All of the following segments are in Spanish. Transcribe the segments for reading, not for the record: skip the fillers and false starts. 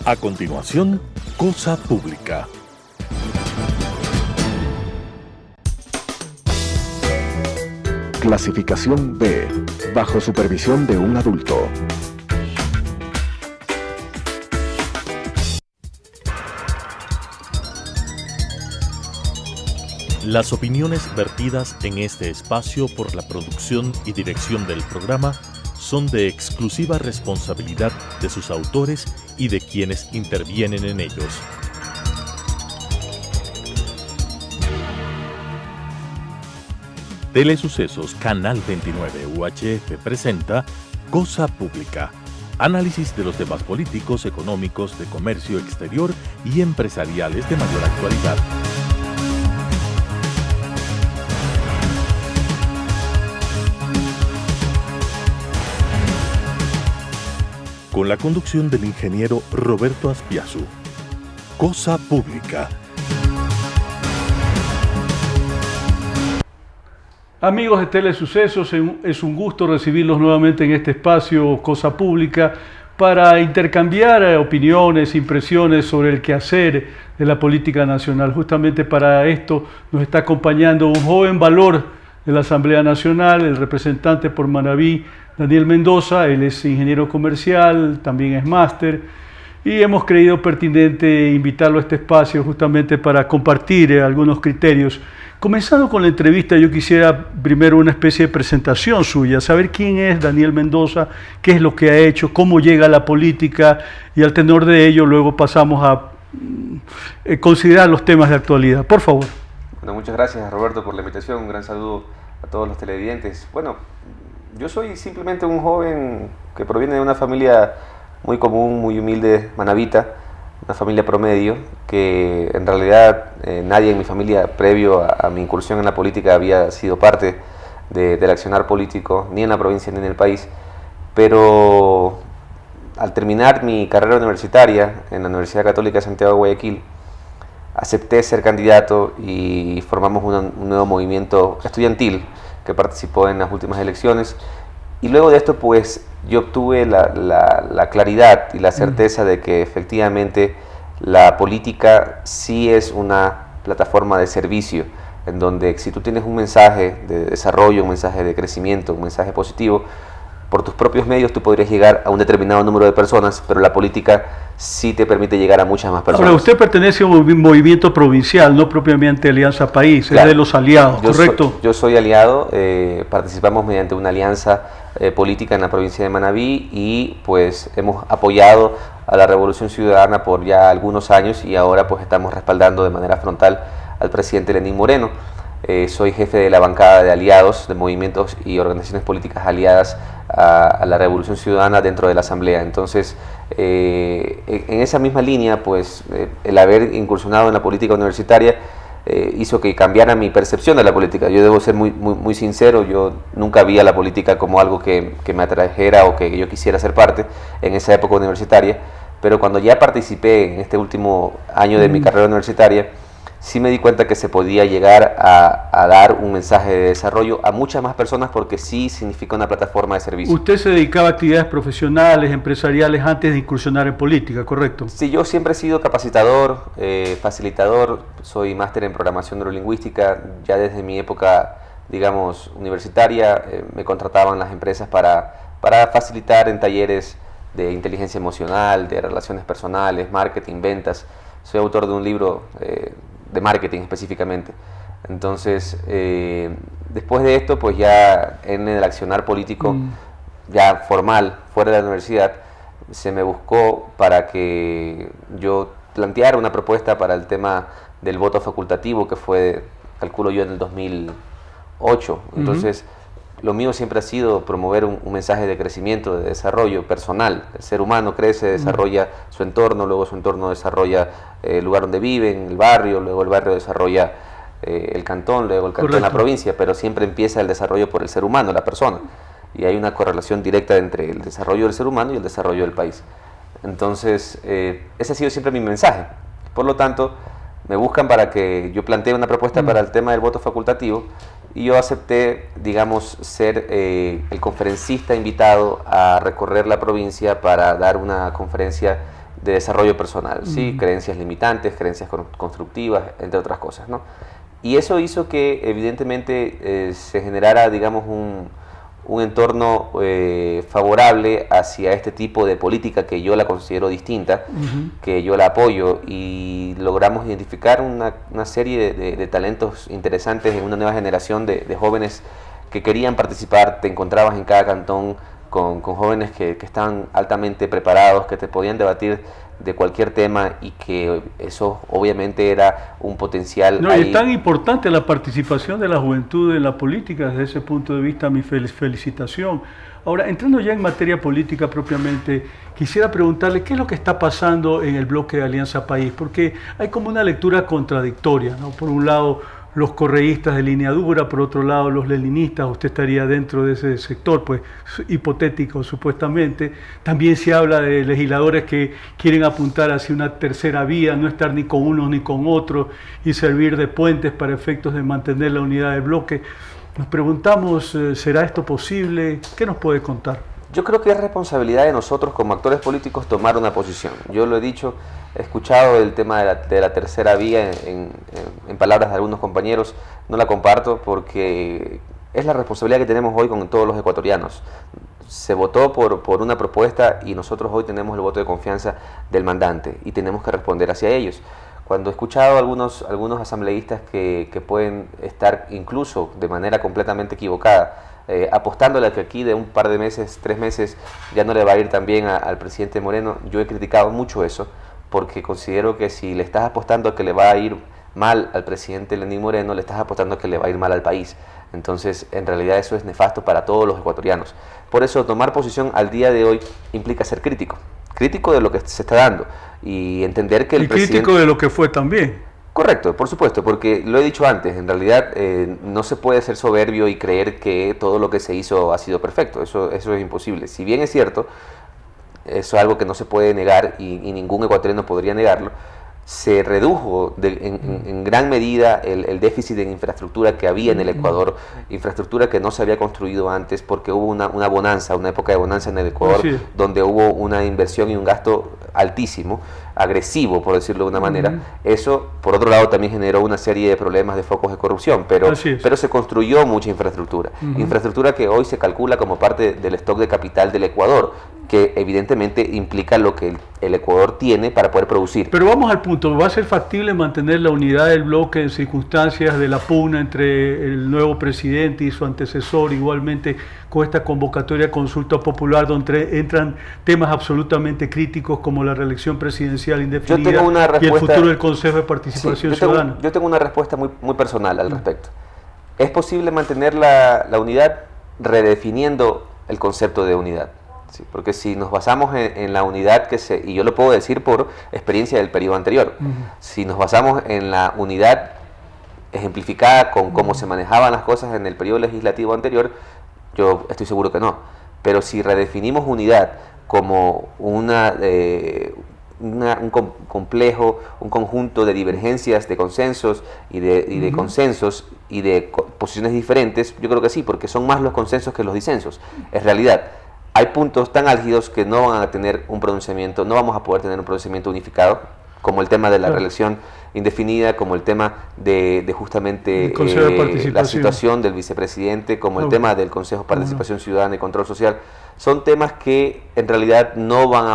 A continuación, Cosa Pública. Clasificación B, bajo supervisión de un adulto. Las opiniones vertidas en este espacio por la producción y dirección del programa son de exclusiva responsabilidad de sus autores y de quienes intervienen en ellos. Telesucesos Canal 29 UHF presenta Cosa Pública. Análisis de los temas políticos, económicos, de comercio exterior y empresariales de mayor actualidad. Con la conducción del ingeniero Roberto Aspiazu. Cosa Pública. Amigos de Telesucesos, es un gusto recibirlos nuevamente en este espacio Cosa Pública para intercambiar opiniones, impresiones sobre el quehacer de la política nacional. Justamente para esto nos está acompañando un joven valor de la Asamblea Nacional, el representante por Manabí, Daniel Mendoza. Él es ingeniero comercial, también es máster, y hemos creído pertinente invitarlo a este espacio justamente para compartir algunos criterios. Comenzando con la entrevista, yo quisiera primero una especie de presentación suya, saber quién es Daniel Mendoza, qué es lo que ha hecho, cómo llega a la política, y al tenor de ello luego pasamos a considerar los temas de actualidad. Por favor. Bueno, muchas gracias, Roberto, por la invitación. Un gran saludo a todos los televidentes. Bueno, yo soy simplemente un joven que proviene de una familia muy común, muy humilde, manabita, una familia promedio, que en realidad nadie en mi familia previo a mi incursión en la política había sido parte del accionar político, ni en la provincia ni en el país. Pero al terminar mi carrera universitaria en la Universidad Católica de Santiago de Guayaquil, acepté ser candidato y formamos un nuevo movimiento estudiantil que participó en las últimas elecciones. Y luego de esto, pues, yo obtuve la claridad y la certeza de que efectivamente la política sí es una plataforma de servicio, en donde si tú tienes un mensaje de desarrollo, un mensaje de crecimiento, un mensaje positivo, por tus propios medios tú podrías llegar a un determinado número de personas, pero la política sí te permite llegar a muchas más personas. Ahora, usted pertenece a un movimiento provincial, no propiamente Alianza País, claro, es de los aliados, ¿correcto? Yo soy aliado, participamos mediante una alianza política en la provincia de Manabí y pues hemos apoyado a la Revolución Ciudadana por ya algunos años y ahora pues estamos respaldando de manera frontal al presidente Lenín Moreno. Soy jefe de la bancada de aliados, de movimientos y organizaciones políticas aliadas a la Revolución Ciudadana dentro de la Asamblea. Entonces, en esa misma línea, pues el haber incursionado en la política universitaria hizo que cambiara mi percepción de la política. Yo debo ser muy sincero, yo nunca vi a la política como algo que me atrajera o que yo quisiera ser parte en esa época universitaria, pero cuando ya participé en este último año de mi carrera universitaria, sí me di cuenta que se podía llegar a dar un mensaje de desarrollo a muchas más personas porque sí significa una plataforma de servicio. Usted se dedicaba a actividades profesionales, empresariales antes de incursionar en política, ¿correcto? Sí, yo siempre he sido capacitador, facilitador, soy máster en programación neurolingüística. Ya desde mi época, digamos, universitaria, me contrataban las empresas para facilitar en talleres de inteligencia emocional, de relaciones personales, marketing, ventas. Soy autor de un libro de marketing específicamente. Entonces, después de esto, pues ya en el accionar político, ya formal, fuera de la universidad, se me buscó para que yo planteara una propuesta para el tema del voto facultativo, que fue, calculo yo, en el 2008. Entonces, lo mío siempre ha sido promover un mensaje de crecimiento, de desarrollo personal. El ser humano crece, desarrolla su entorno, luego su entorno desarrolla el lugar donde viven, el barrio, luego el barrio desarrolla el cantón, luego el cantón la provincia, pero siempre empieza el desarrollo por el ser humano, la persona. Y hay una correlación directa entre el desarrollo del ser humano y el desarrollo del país. Entonces, ese ha sido siempre mi mensaje. Por lo tanto, me buscan para que yo plantee una propuesta para el tema del voto facultativo, y yo acepté, digamos, ser el conferencista invitado a recorrer la provincia para dar una conferencia de desarrollo personal, ¿sí? Creencias limitantes, creencias constructivas, entre otras cosas, ¿no? Y eso hizo que evidentemente se generara, digamos, un entorno favorable hacia este tipo de política que yo la considero distinta, que yo la apoyo, y logramos identificar una serie de talentos interesantes en una nueva generación de jóvenes que querían participar. Te encontrabas en cada cantón con jóvenes que estaban altamente preparados, que te podían debatir de cualquier tema, y que eso obviamente era un potencial. No, y es tan importante la participación de la juventud en la política. Desde ese punto de vista, mi felicitación. Ahora, entrando ya en materia política propiamente, quisiera preguntarle qué es lo que está pasando en el bloque de Alianza País, porque hay como una lectura contradictoria, ¿no? Por un lado, los correístas de línea dura, por otro lado los leninistas. Usted estaría dentro de ese sector, pues hipotético supuestamente. También se habla de legisladores que quieren apuntar hacia una tercera vía, no estar ni con unos ni con otros y servir de puentes para efectos de mantener la unidad del bloque. Nos preguntamos, ¿será esto posible? ¿Qué nos puede contar? Yo creo que es responsabilidad de nosotros como actores políticos tomar una posición. Yo lo he dicho, he escuchado el tema de la tercera vía en palabras de algunos compañeros. No la comparto, porque es la responsabilidad que tenemos hoy con todos los ecuatorianos. Se votó por una propuesta y nosotros hoy tenemos el voto de confianza del mandante y tenemos que responder hacia ellos. Cuando he escuchado a algunos asambleístas que pueden estar incluso de manera completamente equivocada, apostándole a que aquí de un par de meses, 3 meses, ya no le va a ir tan bien al presidente Moreno, yo he criticado mucho eso, porque considero que si le estás apostando a que le va a ir mal al presidente Lenín Moreno, le estás apostando a que le va a ir mal al país. Entonces, en realidad eso es nefasto para todos los ecuatorianos. Por eso, tomar posición al día de hoy implica ser crítico de lo que se está dando, y entender que el presidente... crítico de lo que fue también. Correcto, por supuesto, porque lo he dicho antes, en realidad no se puede ser soberbio y creer que todo lo que se hizo ha sido perfecto. Eso es imposible. Si bien es cierto, eso es algo que no se puede negar, y ningún ecuatoriano podría negarlo, se redujo en gran medida el déficit en infraestructura que había en el Ecuador, infraestructura que no se había construido antes, porque hubo una bonanza, una época de bonanza en el Ecuador, donde hubo una inversión y un gasto altísimo, agresivo, por decirlo de una manera. Eso, por otro lado, también generó una serie de problemas de focos de corrupción, pero se construyó mucha infraestructura, infraestructura que hoy se calcula como parte del stock de capital del Ecuador, que evidentemente implica lo que el Ecuador tiene para poder producir. Pero vamos al punto, ¿va a ser factible mantener la unidad del bloque en circunstancias de la pugna entre el nuevo presidente y su antecesor, igualmente con esta convocatoria de consulta popular donde entran temas absolutamente críticos como la reelección presidencial indefinida y el futuro del Consejo de Participación Ciudadana? Yo tengo una respuesta muy personal al respecto. ¿Es posible mantener la unidad redefiniendo el concepto de unidad? Sí, porque si nos basamos en la unidad y yo lo puedo decir por experiencia del periodo anterior, si nos basamos en la unidad ejemplificada con cómo se manejaban las cosas en el periodo legislativo anterior, yo estoy seguro que no. Pero si redefinimos unidad como un complejo, un conjunto de divergencias, de consensos y de consensos y de posiciones diferentes, yo creo que sí, porque son más los consensos que los disensos. Es realidad. Hay puntos tan álgidos que no van a tener un pronunciamiento, no vamos a poder tener un pronunciamiento unificado, como el tema de la reelección indefinida, como el tema de justamente la situación del vicepresidente, como el tema del Consejo de Participación Ciudadana y Control Social. Son temas que en realidad no vamos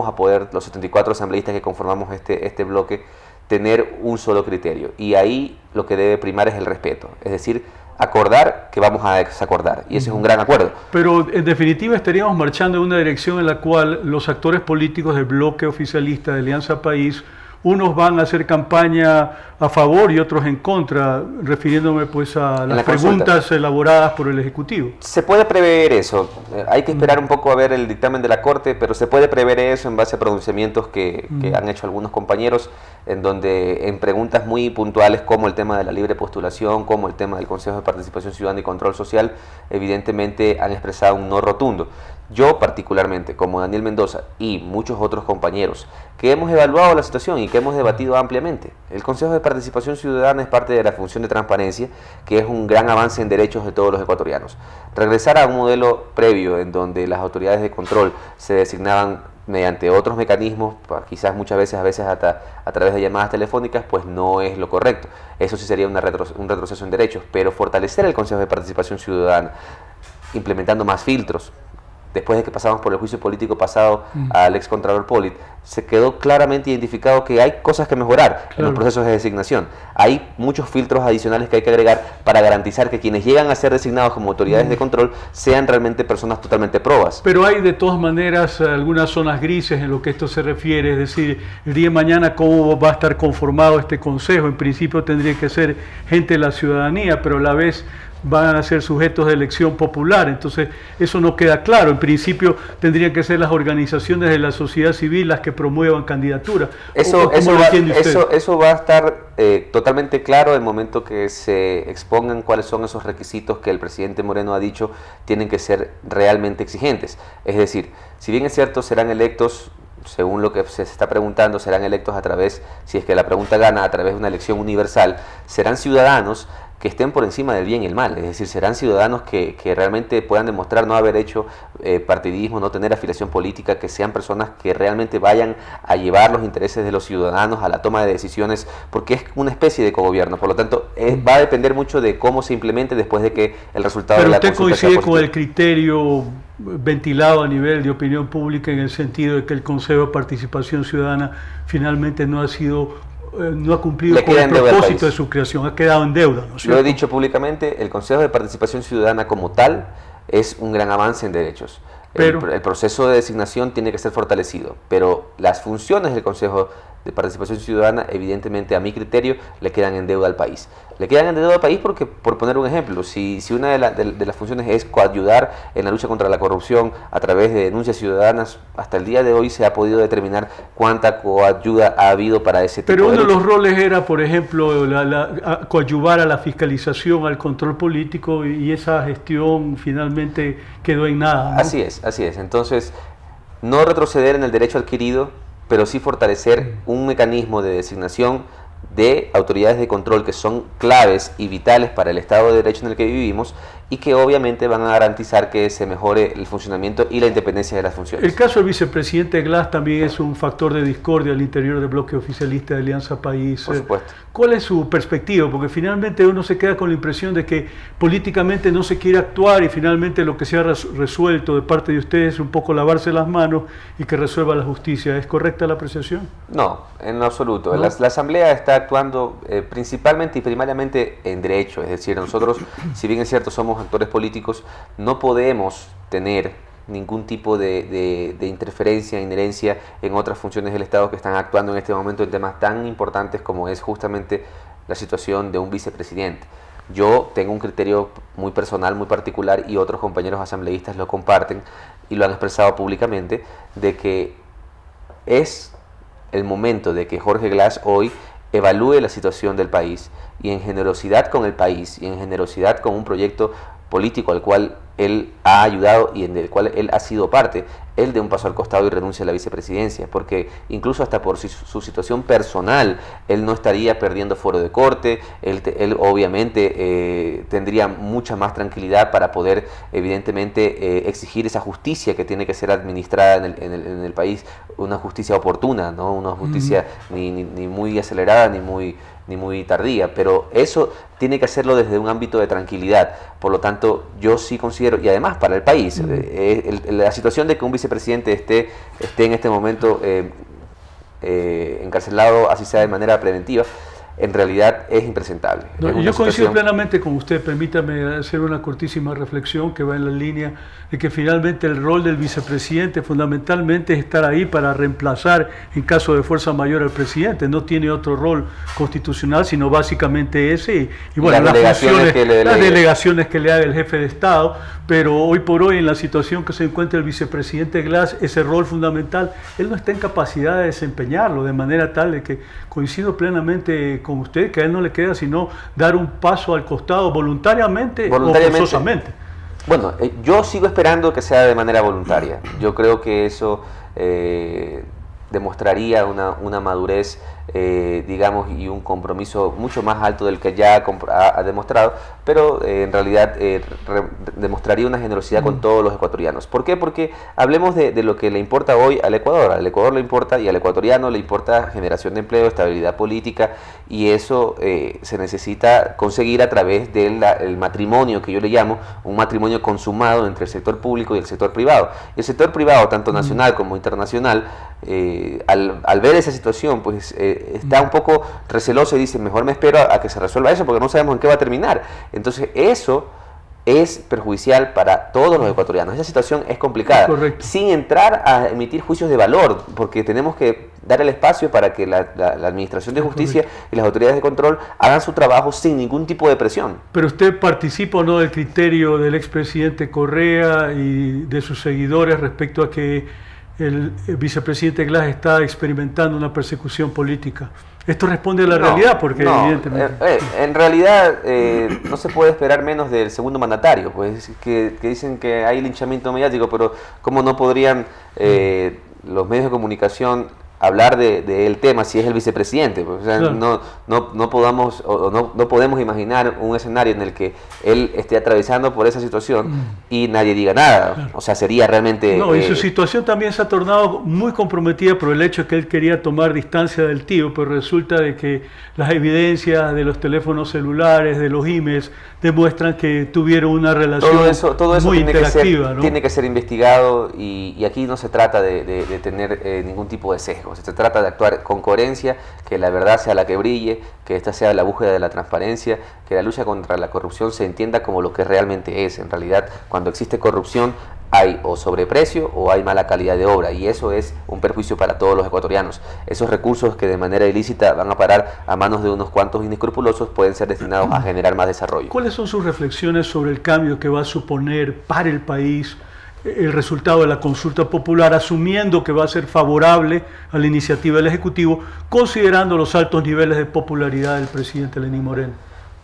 a poder los 74 asambleístas que conformamos este bloque tener un solo criterio. Y ahí lo que debe primar es el respeto, es decir, acordar que vamos a desacordar, y ese es un gran acuerdo. Pero en definitiva estaríamos marchando en una dirección en la cual los actores políticos del bloque oficialista de Alianza País, unos van a hacer campaña a favor y otros en contra, refiriéndome pues a las preguntas elaboradas por el Ejecutivo. Se puede prever eso, hay que esperar un poco a ver el dictamen de la Corte, pero se puede prever eso en base a pronunciamientos que han hecho algunos compañeros, en donde en preguntas muy puntuales como el tema de la libre postulación, como el tema del Consejo de Participación Ciudadana y Control Social, evidentemente han expresado un no rotundo. Yo particularmente, como Daniel Mendoza y muchos otros compañeros, que hemos evaluado la situación y que hemos debatido ampliamente, el Consejo de Participación Ciudadana es parte de la función de transparencia, que es un gran avance en derechos de todos los ecuatorianos. Regresar a un modelo previo en donde las autoridades de control se designaban mediante otros mecanismos, quizás muchas veces, a veces hasta a través de llamadas telefónicas, pues no es lo correcto. Eso sí sería un retroceso en derechos, pero fortalecer el Consejo de Participación Ciudadana, implementando más filtros. Después de que pasamos por el juicio político pasado al ex Contralor Pollitt, se quedó claramente identificado que hay cosas que mejorar en los procesos de designación. Hay muchos filtros adicionales que hay que agregar para garantizar que quienes llegan a ser designados como autoridades de control sean realmente personas totalmente probas. Pero hay de todas maneras algunas zonas grises en lo que esto se refiere, es decir, el día de mañana cómo va a estar conformado este consejo. En principio tendría que ser gente de la ciudadanía, pero a la vez van a ser sujetos de elección popular, entonces eso no queda claro. En principio tendrían que ser las organizaciones de la sociedad civil las que promuevan candidaturas. Eso va a estar totalmente claro el momento que se expongan cuáles son esos requisitos que el presidente Moreno ha dicho tienen que ser realmente exigentes. Es decir, si bien es cierto, serán electos, según lo que se está preguntando, serán electos a través, si es que la pregunta gana, a través de una elección universal, serán ciudadanos que estén por encima del bien y el mal, es decir, serán ciudadanos que realmente puedan demostrar no haber hecho partidismo, no tener afiliación política, que sean personas que realmente vayan a llevar los intereses de los ciudadanos a la toma de decisiones, porque es una especie de cogobierno. Por lo tanto, va a depender mucho de cómo se implemente después de que el resultado de la consulta sea positivo. ¿Pero usted coincide con el criterio ventilado a nivel de opinión pública en el sentido de que el Consejo de Participación Ciudadana finalmente no ha cumplido con el propósito de su creación, ha quedado en deuda, ¿no es cierto? Lo he dicho públicamente, el Consejo de Participación Ciudadana como tal es un gran avance en derechos. El proceso de designación tiene que ser fortalecido, pero las funciones del Consejo de Participación Ciudadana, evidentemente, a mi criterio, le quedan en deuda al país. Le quedan en deuda al país porque, por poner un ejemplo, si una de las funciones es coayudar en la lucha contra la corrupción a través de denuncias ciudadanas, hasta el día de hoy se ha podido determinar cuánta coayuda ha habido para ese tipo de lucha. Pero uno de los roles era, por ejemplo, coadyuvar a la fiscalización, al control político, y esa gestión finalmente quedó en nada, ¿no? Así es. Entonces, no retroceder en el derecho adquirido, pero sí fortalecer un mecanismo de designación de autoridades de control que son claves y vitales para el Estado de Derecho en el que vivimos y que obviamente van a garantizar que se mejore el funcionamiento y la independencia de las funciones. El caso del vicepresidente Glass también es un factor de discordia al interior del bloque oficialista de Alianza País. Por supuesto. ¿Cuál es su perspectiva? Porque finalmente uno se queda con la impresión de que políticamente no se quiere actuar y finalmente lo que se ha resuelto de parte de ustedes es un poco lavarse las manos y que resuelva la justicia. ¿Es correcta la apreciación? No, en lo absoluto. ¿No? La Asamblea está actuando principalmente y primariamente en derecho. Es decir, nosotros, si bien es cierto, somos actores políticos, no podemos tener ningún tipo de interferencia, inherencia en otras funciones del Estado que están actuando en este momento en temas tan importantes como es justamente la situación de un vicepresidente. Yo tengo un criterio muy personal, muy particular, y otros compañeros asambleístas lo comparten y lo han expresado públicamente, de que es el momento de que Jorge Glass hoy evalúe la situación del país y en generosidad con el país y en generosidad con un proyecto político al cual él ha ayudado y en el cual él ha sido parte, él dé un paso al costado y renuncie a la vicepresidencia, porque incluso hasta por su situación personal, él no estaría perdiendo foro de corte, él obviamente tendría mucha más tranquilidad para poder evidentemente exigir esa justicia que tiene que ser administrada en el país, una justicia oportuna, ¿no? Una justicia ni muy acelerada ni muy tardía, pero eso tiene que hacerlo desde un ámbito de tranquilidad. Por lo tanto, yo sí considero, y además para el país, la situación de que un vicepresidente esté en este momento encarcelado, así sea de manera preventiva, en realidad es impresentable. No, yo coincido plenamente con usted. Permítame hacer una cortísima reflexión que va en la línea de que finalmente el rol del vicepresidente fundamentalmente es estar ahí para reemplazar en caso de fuerza mayor al presidente. No tiene otro rol constitucional sino básicamente ese y bueno, las delegaciones que le haga el jefe de Estado, pero hoy por hoy en la situación que se encuentra el vicepresidente Glass, ese rol fundamental, él no está en capacidad de desempeñarlo, de manera tal de que coincido plenamente con usted, que a él no le queda sino dar un paso al costado voluntariamente o forzosamente. Bueno, yo sigo esperando que sea de manera voluntaria. Yo creo que eso demostraría una madurez, digamos, y un compromiso mucho más alto del que ya ha demostrado, pero en realidad demostraría una generosidad con todos los ecuatorianos. ¿Por qué? Porque hablemos de lo que le importa hoy al Ecuador. Al Ecuador le importa, y al ecuatoriano le importa generación de empleo, estabilidad política, y eso se necesita conseguir a través del matrimonio, que yo le llamo un matrimonio consumado entre el sector público y el sector privado. Y el sector privado, tanto nacional como internacional, al ver esa situación, pues está un poco receloso y dice, mejor me espero a que se resuelva eso, porque no sabemos en qué va a terminar. Entonces eso es perjudicial para todos los ecuatorianos. Esa situación es complicada. Correcto. Sin entrar a emitir juicios de valor, porque tenemos que dar el espacio para que la Administración de Justicia y las autoridades de control hagan su trabajo sin ningún tipo de presión. Pero usted participa o no del criterio del expresidente Correa y de sus seguidores respecto a que el vicepresidente Glass está experimentando una persecución política. Esto responde a la realidad, porque evidentemente... en realidad no se puede esperar menos del segundo mandatario, pues que dicen que hay linchamiento mediático, pero ¿cómo no podrían los medios de comunicación hablar del tema si es el vicepresidente? Pues, o sea, claro. no podemos imaginar un escenario en el que él esté atravesando por esa situación y nadie diga nada. Claro. O sea, sería realmente... No, y su situación también se ha tornado muy comprometida por el hecho de que él quería tomar distancia del tío, pero resulta de que las evidencias de los teléfonos celulares, de los emails, demuestran que tuvieron una relación todo eso muy tiene interactiva, ¿no? Tiene que ser investigado, y aquí no se trata de tener ningún tipo de sesgo. Se trata de actuar con coherencia, que la verdad sea la que brille, que esta sea la búsqueda de la transparencia, que la lucha contra la corrupción se entienda como lo que realmente es. En realidad, cuando existe corrupción, hay o sobreprecio o hay mala calidad de obra, y eso es un perjuicio para todos los ecuatorianos. Esos recursos que de manera ilícita van a parar a manos de unos cuantos inescrupulosos pueden ser destinados a generar más desarrollo. ¿Cuáles son sus reflexiones sobre el cambio que va a suponer para el país el resultado de la consulta popular, asumiendo que va a ser favorable a la iniciativa del Ejecutivo, considerando los altos niveles de popularidad del presidente Lenín Moreno?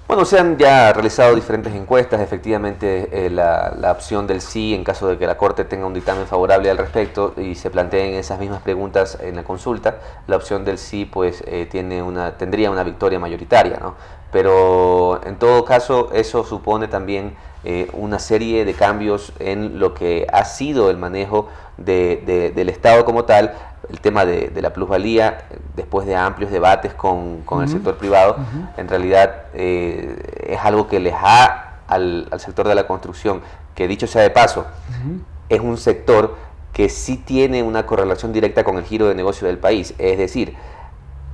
Bueno, se han ya realizado diferentes encuestas. Efectivamente, la opción del sí, en caso de que la Corte tenga un dictamen favorable al respecto y se planteen esas mismas preguntas en la consulta, la opción del sí pues tendría una victoria mayoritaria, ¿no? Pero en todo caso eso supone también una serie de cambios en lo que ha sido el manejo del Estado como tal. El tema de la plusvalía, después de amplios debates con el sector privado, en realidad es algo que les ha al sector de la construcción, que dicho sea de paso, es un sector que sí tiene una correlación directa con el giro de negocio del país. Es decir,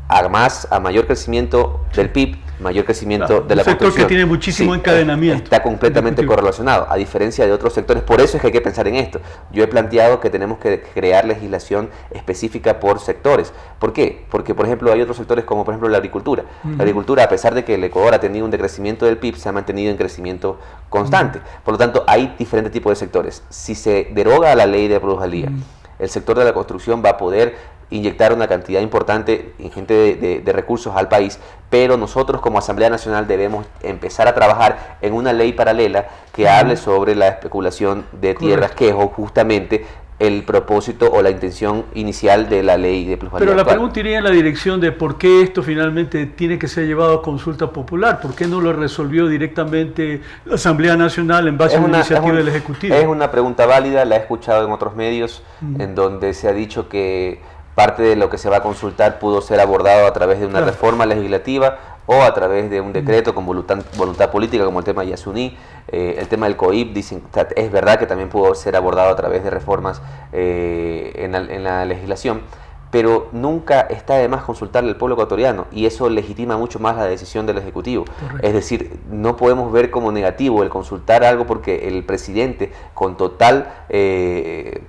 a mayor crecimiento del PIB, mayor crecimiento de la construcción. Un sector que tiene muchísimo encadenamiento. Está completamente correlacionado, a diferencia de otros sectores. Por eso es que hay que pensar en esto. Yo he planteado que tenemos que crear legislación específica por sectores. ¿Por qué? Porque, por ejemplo, hay otros sectores como, por ejemplo, la agricultura. La agricultura, a pesar de que el Ecuador ha tenido un decrecimiento del PIB, se ha mantenido en crecimiento constante. Por lo tanto, hay diferentes tipos de sectores. Si se deroga la ley de plusvalía, el sector de la construcción va a poder inyectar una cantidad importante, ingente de recursos al país, pero nosotros como Asamblea Nacional debemos empezar a trabajar en una ley paralela que hable sobre la especulación de tierras, que es justamente el propósito o la intención inicial de la ley de plusvalía. Pero la pregunta iría en la dirección de por qué esto finalmente tiene que ser llevado a consulta popular. ¿Por qué no lo resolvió directamente la Asamblea Nacional en base a una iniciativa del Ejecutivo? Es una pregunta válida, la he escuchado en otros medios, en donde se ha dicho que parte de lo que se va a consultar pudo ser abordado a través de una reforma legislativa o a través de un decreto con voluntad política, como el tema de Yasuní. El tema del COIP, dicen, es verdad que también pudo ser abordado a través de reformas en la legislación, pero nunca está de más consultarle al pueblo ecuatoriano, y eso legitima mucho más la decisión del Ejecutivo. Correcto. Es decir, no podemos ver como negativo el consultar algo porque el presidente, con total, de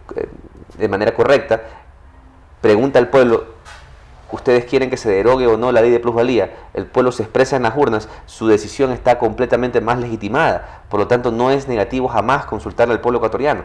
manera correcta, pregunta al pueblo: ¿ustedes quieren que se derogue o no la ley de plusvalía? El pueblo se expresa en las urnas, su decisión está completamente más legitimada, por lo tanto no es negativo jamás consultarle al pueblo ecuatoriano.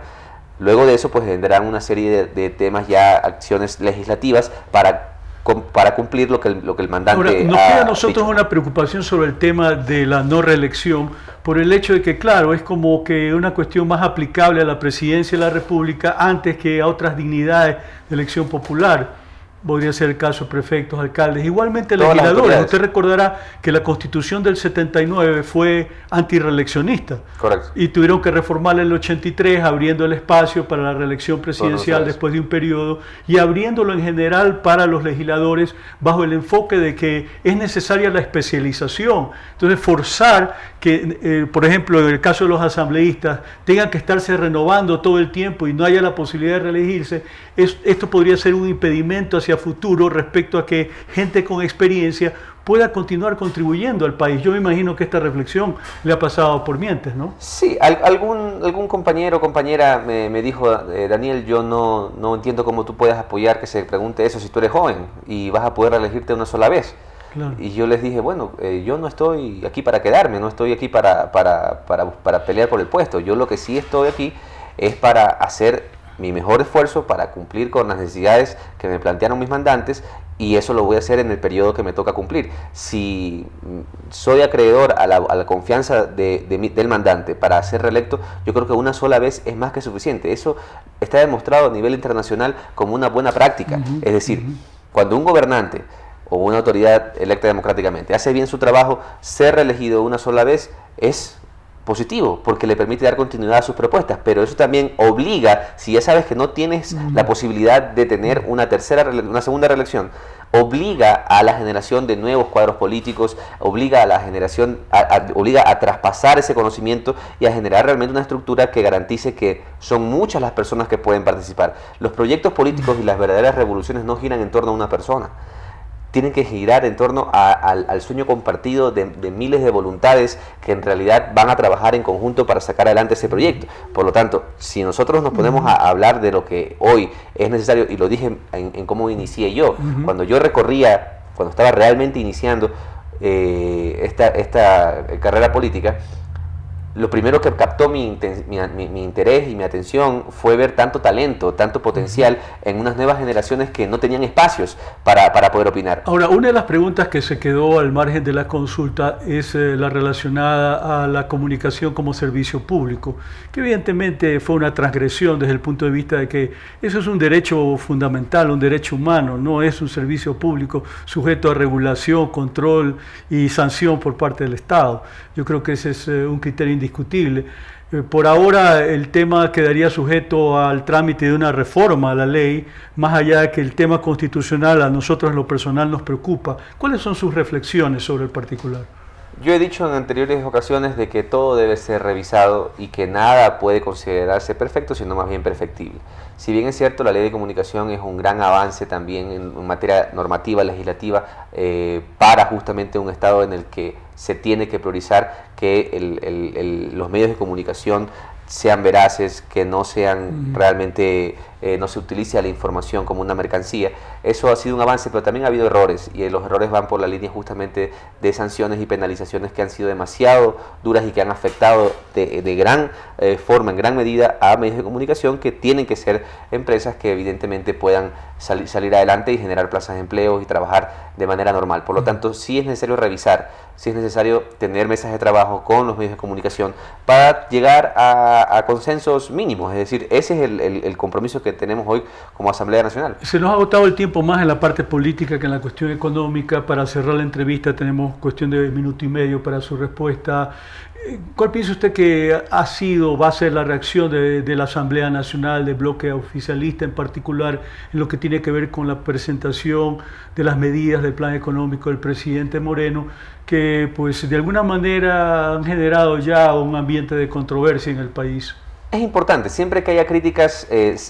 Luego de eso pues vendrán una serie de temas, ya acciones legislativas para cumplir lo que el mandante Ahora, nos queda a nosotros una preocupación sobre el tema de la no reelección, por el hecho de que, claro, es como que una cuestión más aplicable a la presidencia de la República antes que a otras dignidades de elección popular. podría ser el caso de prefectos, alcaldes, igualmente Todas las legisladores. autoridades. Usted recordará que la Constitución del 79 fue antirreeleccionista. Correcto. Y tuvieron que reformarla en el 83, abriendo el espacio para la reelección presidencial después de un periodo y abriéndolo en general para los legisladores bajo el enfoque de que es necesaria la especialización. Entonces, forzar que, por ejemplo, en el caso de los asambleístas, tengan que estarse renovando todo el tiempo y no haya la posibilidad de reelegirse, esto podría ser un impedimento hacia futuro respecto a que gente con experiencia pueda continuar contribuyendo al país. Yo me imagino que esta reflexión le ha pasado por mientes, ¿no? Sí, algún compañero o compañera me dijo, Daniel, yo no entiendo cómo tú puedes apoyar que se pregunte eso si tú eres joven y vas a poder reelegirte una sola vez. Claro. Y yo les dije, bueno, yo no estoy aquí para quedarme, no estoy aquí para pelear por el puesto. Yo lo que sí estoy aquí es para hacer mi mejor esfuerzo para cumplir con las necesidades que me plantearon mis mandantes, y eso lo voy a hacer en el periodo que me toca cumplir. Si soy acreedor a la confianza del mandante para ser reelecto, yo creo que una sola vez es más que suficiente. Eso está demostrado a nivel internacional como una buena práctica. Es decir, cuando un gobernante o una autoridad electa democráticamente hace bien su trabajo, ser reelegido una sola vez es positivo, porque le permite dar continuidad a sus propuestas, pero eso también obliga, si ya sabes que no tienes la posibilidad de tener una segunda reelección, obliga a la generación de nuevos cuadros políticos, obliga a la generación, obliga a traspasar ese conocimiento y a generar realmente una estructura que garantice que son muchas las personas que pueden participar. Los proyectos políticos y las verdaderas revoluciones no giran en torno a una persona. Tienen que girar en torno al sueño compartido de miles de voluntades que en realidad van a trabajar en conjunto para sacar adelante ese proyecto. Por lo tanto, si nosotros nos ponemos a hablar de lo que hoy es necesario, y lo dije en cómo inicié yo, cuando yo cuando estaba realmente iniciando esta carrera política, lo primero que captó mi interés y mi atención fue ver tanto talento, tanto potencial en unas nuevas generaciones que no tenían espacios para poder opinar. Ahora, una de las preguntas que se quedó al margen de la consulta es la relacionada a la comunicación como servicio público, que evidentemente fue una transgresión desde el punto de vista de que eso es un derecho fundamental, un derecho humano, no es un servicio público sujeto a regulación, control y sanción por parte del Estado. Yo creo que ese es un criterio indiscutible. Por ahora el tema quedaría sujeto al trámite de una reforma a la ley, más allá de que el tema constitucional a nosotros en lo personal nos preocupa. ¿Cuáles son sus reflexiones sobre el particular? Yo he dicho en anteriores ocasiones de que todo debe ser revisado y que nada puede considerarse perfecto, sino más bien perfectible. Si bien es cierto, la ley de comunicación es un gran avance también en materia normativa, legislativa, para justamente un estado en el que se tiene que priorizar que los medios de comunicación sean veraces, que no sean realmente, no se utilice a la información como una mercancía. Eso ha sido un avance, pero también ha habido errores, y los errores van por la línea justamente de sanciones y penalizaciones que han sido demasiado duras y que han afectado de gran forma, en gran medida, a medios de comunicación que tienen que ser empresas que evidentemente puedan salir adelante y generar plazas de empleo y trabajar de manera normal. Por lo tanto, sí es necesario revisar, sí es necesario tener mesas de trabajo con los medios de comunicación para llegar a consensos mínimos. Es decir, ese es el compromiso que tenemos hoy como Asamblea Nacional. Se nos ha agotado el tiempo más en la parte política que en la cuestión económica. Para cerrar la entrevista tenemos cuestión de minuto y medio para su respuesta. ¿Cuál piensa usted que va a ser la reacción de la Asamblea Nacional, del bloque oficialista en particular, en lo que tiene que ver con la presentación de las medidas del plan económico del presidente Moreno, que pues de alguna manera han generado ya un ambiente de controversia en el país? Es importante, siempre que haya críticas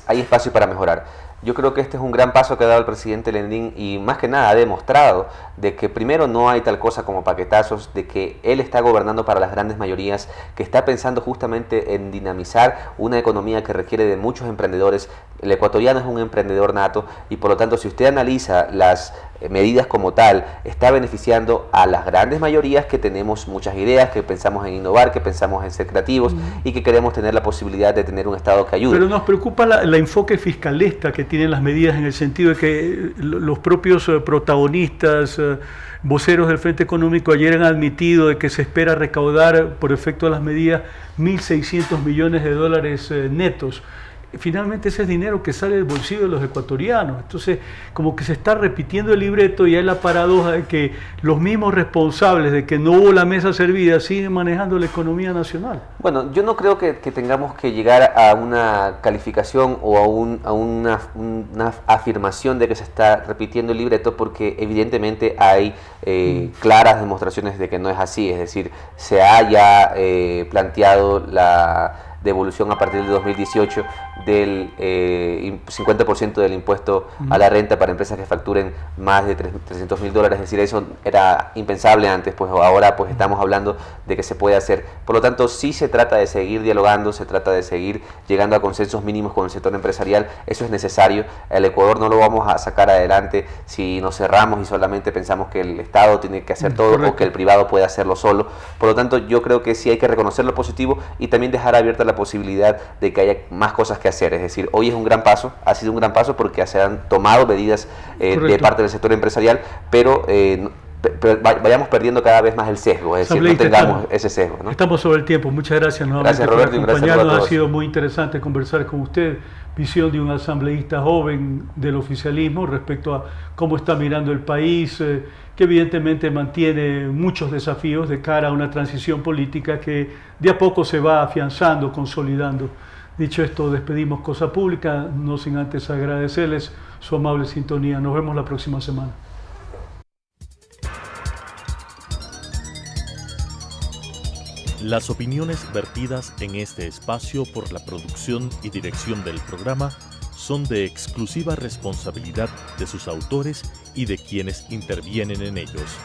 hay espacio para mejorar. Yo creo que este es un gran paso que ha dado el presidente Lendín, y más que nada ha demostrado de que primero no hay tal cosa como paquetazos, de que él está gobernando para las grandes mayorías, que está pensando justamente en dinamizar una economía que requiere de muchos emprendedores. El ecuatoriano es un emprendedor nato, y por lo tanto, si usted analiza las medidas como tal, está beneficiando a las grandes mayorías que tenemos muchas ideas, que pensamos en innovar, que pensamos en ser creativos y que queremos tener la posibilidad de tener un Estado que ayude. Pero nos preocupa el enfoque fiscalista que tienen las medidas, en el sentido de que los propios protagonistas, voceros del Frente Económico, ayer han admitido de que se espera recaudar por efecto de las medidas $1.600 millones netos. finalmente ese es dinero que sale del bolsillo de los ecuatorianos. Entonces, como que se está repitiendo el libreto y hay la paradoja de que los mismos responsables de que no hubo la mesa servida siguen manejando la economía nacional. Bueno, yo no creo que tengamos que llegar a una calificación o a una afirmación de que se está repitiendo el libreto, porque evidentemente hay claras demostraciones de que no es así. Es decir, se ha ya planteado la devolución a partir de 2018 del 50% del impuesto a la renta para empresas que facturen más de $300.000. Es decir, eso era impensable antes, pues ahora pues estamos hablando de que se puede hacer. Por lo tanto, sí se trata de seguir dialogando, se trata de seguir llegando a consensos mínimos con el sector empresarial. Eso es necesario. El Ecuador no lo vamos a sacar adelante si nos cerramos y solamente pensamos que el Estado tiene que hacer todo. Correcto. O que el privado puede hacerlo solo. Por lo tanto, yo creo que sí hay que reconocer lo positivo y también dejar abierta la posibilidad de que haya más cosas que hacer. Es decir, hoy es un gran paso, ha sido un gran paso porque se han tomado medidas de parte del sector empresarial, pero vayamos perdiendo cada vez más el sesgo, es decir, no tengamos ese sesgo, ¿no? Estamos sobre el tiempo. Muchas gracias nuevamente. Gracias, Roberto, y gracias a todos. Ha sido muy interesante conversar con usted. Visión de un asambleísta joven del oficialismo respecto a cómo está mirando el país, que evidentemente mantiene muchos desafíos de cara a una transición política que de a poco se va afianzando, consolidando. Dicho esto, despedimos Cosa Pública, no sin antes agradecerles su amable sintonía. Nos vemos la próxima semana. Las opiniones vertidas en este espacio por la producción y dirección del programa son de exclusiva responsabilidad de sus autores y de quienes intervienen en ellos.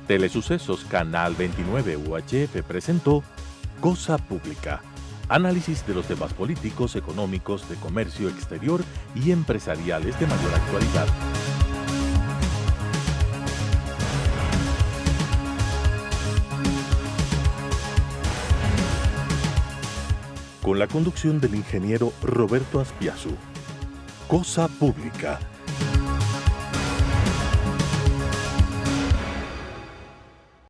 Telesucesos Canal 29 UHF presentó Cosa Pública. Análisis de los temas políticos, económicos, de comercio exterior y empresariales de mayor actualidad. Con la conducción del ingeniero Roberto Aspiazu. Cosa Pública.